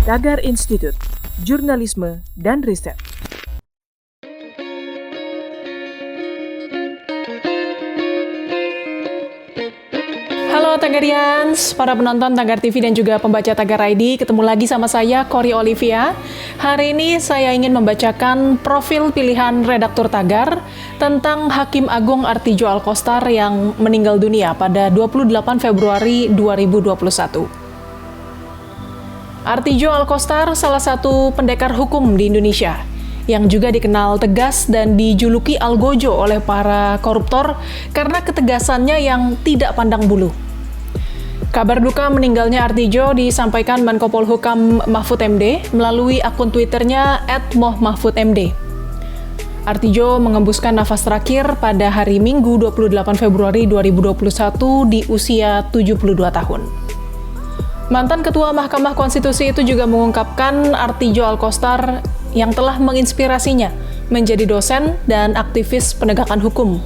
Tagar Institut, Jurnalisme dan Riset. Halo Tagarians, para penonton Tagar TV dan juga pembaca Tagar ID, ketemu lagi sama saya, Kori Olivia. Hari ini saya ingin membacakan profil pilihan redaktur Tagar tentang Hakim Agung Artidjo Alkostar yang meninggal dunia pada 28 Februari 2021. Artidjo Alkostar salah satu pendekar hukum di Indonesia yang juga dikenal tegas dan dijuluki Algojo oleh para koruptor karena ketegasannya yang tidak pandang bulu. Kabar duka meninggalnya Artidjo disampaikan Menko Polhukam Mahfud MD melalui akun Twitternya @mohmahfudmd. Artidjo mengembuskan nafas terakhir pada hari Minggu 28 Februari 2021 di usia 72 tahun. Mantan Ketua Mahkamah Konstitusi itu juga mengungkapkan Artidjo Alkostar yang telah menginspirasinya menjadi dosen dan aktivis penegakan hukum.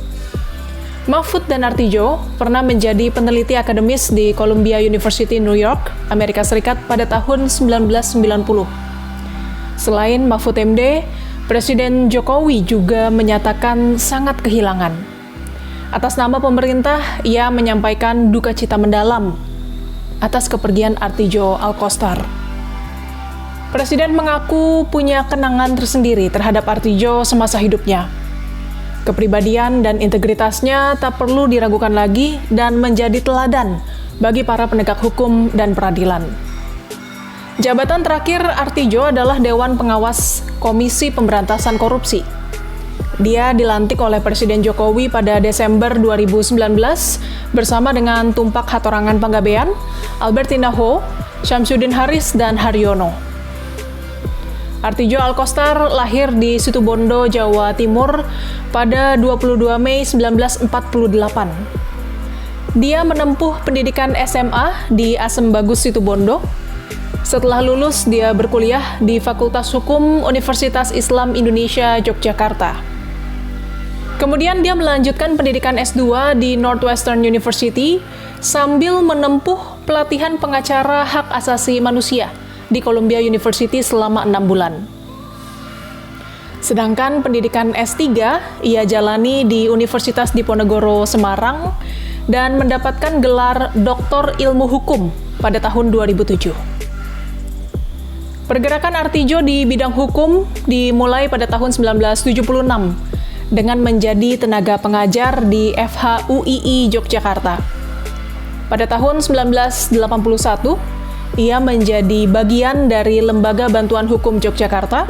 Mahfud dan Artidjo pernah menjadi peneliti akademis di Columbia University New York, Amerika Serikat pada tahun 1990. Selain Mahfud MD, Presiden Jokowi juga menyatakan sangat kehilangan. Atas nama pemerintah, ia menyampaikan duka cita mendalam atas kepergian Artidjo Alkostar. Presiden mengaku punya kenangan tersendiri terhadap Artidjo semasa hidupnya. Kepribadian dan integritasnya tak perlu diragukan lagi dan menjadi teladan bagi para penegak hukum dan peradilan. Jabatan terakhir Artidjo adalah Dewan Pengawas Komisi Pemberantasan Korupsi. Dia dilantik oleh Presiden Jokowi pada Desember 2019 bersama dengan Tumpak Hatorangan Panggabean, Albertina Ho, Syamsuddin Haris, dan Haryono. Artidjo Alkostar lahir di Situbondo, Jawa Timur pada 22 Mei 1948. Dia menempuh pendidikan SMA di Asem Bagus Situbondo. Setelah lulus, dia berkuliah di Fakultas Hukum Universitas Islam Indonesia Yogyakarta. Kemudian dia melanjutkan pendidikan S2 di Northwestern University sambil menempuh pelatihan pengacara hak asasi manusia di Columbia University selama 6 bulan. Sedangkan pendidikan S3 ia jalani di Universitas Diponegoro Semarang dan mendapatkan gelar Doktor Ilmu Hukum pada tahun 2007. Pergerakan Artidjo di bidang hukum dimulai pada tahun 1976 dengan menjadi tenaga pengajar di FHUII Yogyakarta. Pada tahun 1981, ia menjadi bagian dari Lembaga Bantuan Hukum Yogyakarta,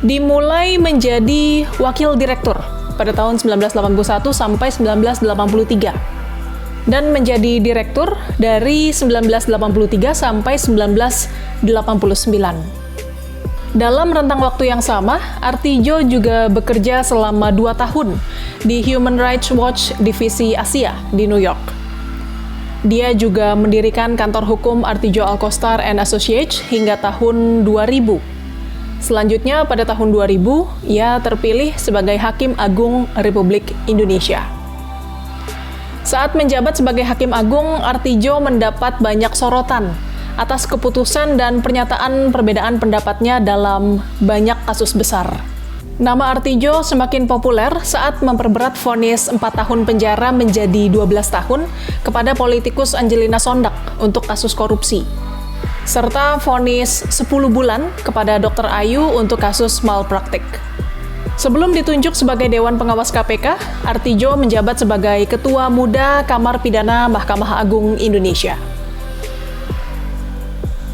dimulai menjadi wakil direktur pada tahun 1981 sampai 1983, dan menjadi direktur dari 1983 sampai 1989. Dalam rentang waktu yang sama, Artidjo juga bekerja selama 2 tahun di Human Rights Watch Divisi Asia di New York. Dia juga mendirikan kantor hukum Artidjo Alkostar & Associates hingga tahun 2000. Selanjutnya, pada tahun 2000, ia terpilih sebagai Hakim Agung Republik Indonesia. Saat menjabat sebagai Hakim Agung, Artidjo mendapat banyak sorotan atas keputusan dan pernyataan perbedaan pendapatnya dalam banyak kasus besar. Nama Artidjo semakin populer saat memperberat vonis 4 tahun penjara menjadi 12 tahun kepada politikus Angelina Sondak untuk kasus korupsi, serta vonis 10 bulan kepada Dr. Ayu untuk kasus malpraktik. Sebelum ditunjuk sebagai Dewan Pengawas KPK, Artidjo menjabat sebagai Ketua Muda Kamar Pidana Mahkamah Agung Indonesia.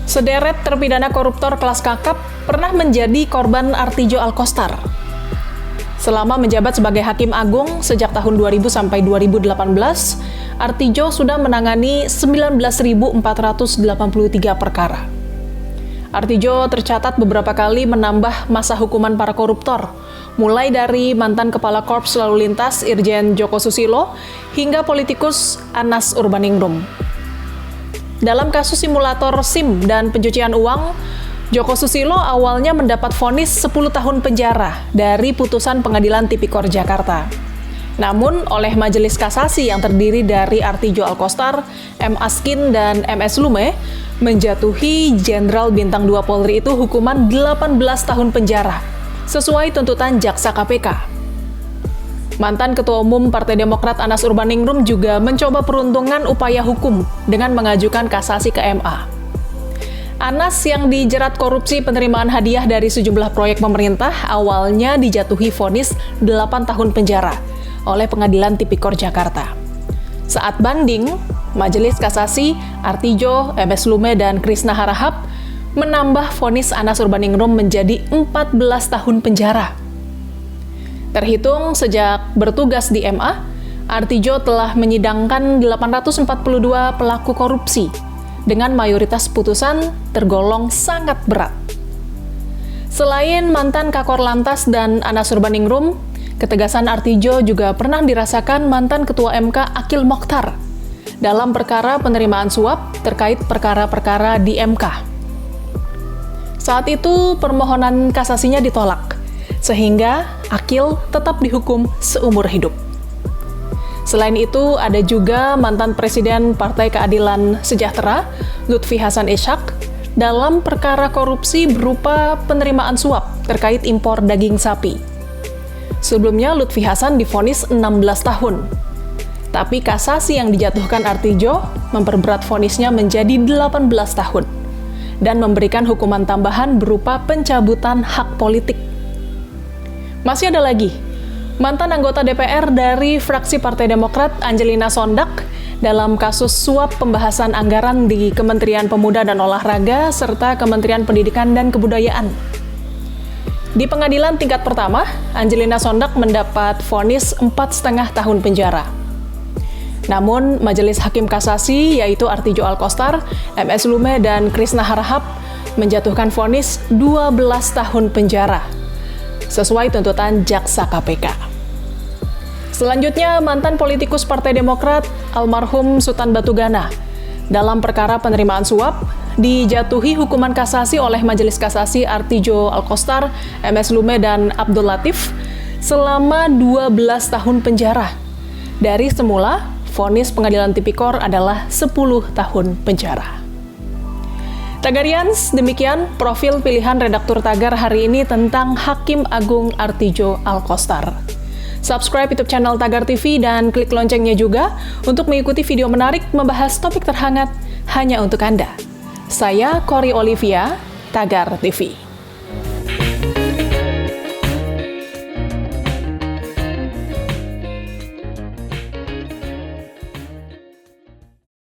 Sederet terpidana koruptor kelas kakap pernah menjadi korban Artidjo Alkostar. Selama menjabat sebagai Hakim Agung sejak tahun 2000 sampai 2018, Artidjo sudah menangani 19.483 perkara. Artidjo tercatat beberapa kali menambah masa hukuman para koruptor, mulai dari mantan Kepala Korps Lalu Lintas Irjen Joko Susilo hingga politikus Anas Urbaningrum. Dalam kasus simulator SIM dan pencucian uang, Joko Susilo awalnya mendapat vonis 10 tahun penjara dari putusan Pengadilan Tipikor Jakarta. Namun, oleh Majelis Kasasi yang terdiri dari Artijo Alkostar, M. Askin, dan MS Lume, menjatuhi Jenderal Bintang 2 Polri itu hukuman 18 tahun penjara, sesuai tuntutan Jaksa KPK. Mantan Ketua Umum Partai Demokrat Anas Urbaningrum juga mencoba peruntungan upaya hukum dengan mengajukan kasasi ke MA. Anas yang dijerat korupsi penerimaan hadiah dari sejumlah proyek pemerintah awalnya dijatuhi vonis 8 tahun penjara oleh Pengadilan Tipikor Jakarta. Saat banding, Majelis Kasasi, Artijo, MS Lume, dan Krisna Harahap menambah vonis Anas Urbaningrum menjadi 14 tahun penjara. Terhitung sejak bertugas di MA, Artijo telah menyidangkan 842 pelaku korupsi dengan mayoritas putusan tergolong sangat berat. Selain mantan Kakor Lantas dan Anas Urbaningrum, ketegasan Artijo juga pernah dirasakan mantan Ketua MK Akil Mokhtar dalam perkara penerimaan suap terkait perkara-perkara di MK. Saat itu permohonan kasasinya ditolak, sehingga Akil tetap dihukum seumur hidup. Selain itu, ada juga mantan Presiden Partai Keadilan Sejahtera, Lutfi Hasan Ishak, dalam perkara korupsi berupa penerimaan suap terkait impor daging sapi. Sebelumnya, Lutfi Hasan divonis 16 tahun. Tapi kasasi yang dijatuhkan Artijo memperberat vonisnya menjadi 18 tahun dan memberikan hukuman tambahan berupa pencabutan hak politik. Masih ada lagi, mantan anggota DPR dari fraksi Partai Demokrat Angelina Sondak dalam kasus suap pembahasan anggaran di Kementerian Pemuda dan Olahraga serta Kementerian Pendidikan dan Kebudayaan. Di pengadilan tingkat pertama, Angelina Sondak mendapat vonis 4,5 tahun penjara. Namun, Majelis Hakim Kasasi, yaitu Artijo Alkostar, MS Lume, dan Krisna Harahap, menjatuhkan vonis 12 tahun penjara, sesuai tuntutan Jaksa KPK. Selanjutnya, mantan politikus Partai Demokrat, almarhum Sultan Batugana, dalam perkara penerimaan suap, dijatuhi hukuman kasasi oleh Majelis Kasasi Artijo Alkostar, MS Lume, dan Abdul Latif selama 12 tahun penjara. Dari semula, vonis Pengadilan Tipikor adalah 10 tahun penjara. Tagarians, demikian profil pilihan redaktur Tagar hari ini tentang Hakim Agung Artijo Alkostar. Subscribe YouTube channel Tagar TV dan klik loncengnya juga untuk mengikuti video menarik membahas topik terhangat hanya untuk Anda. Saya Kori Olivia, Tagar TV.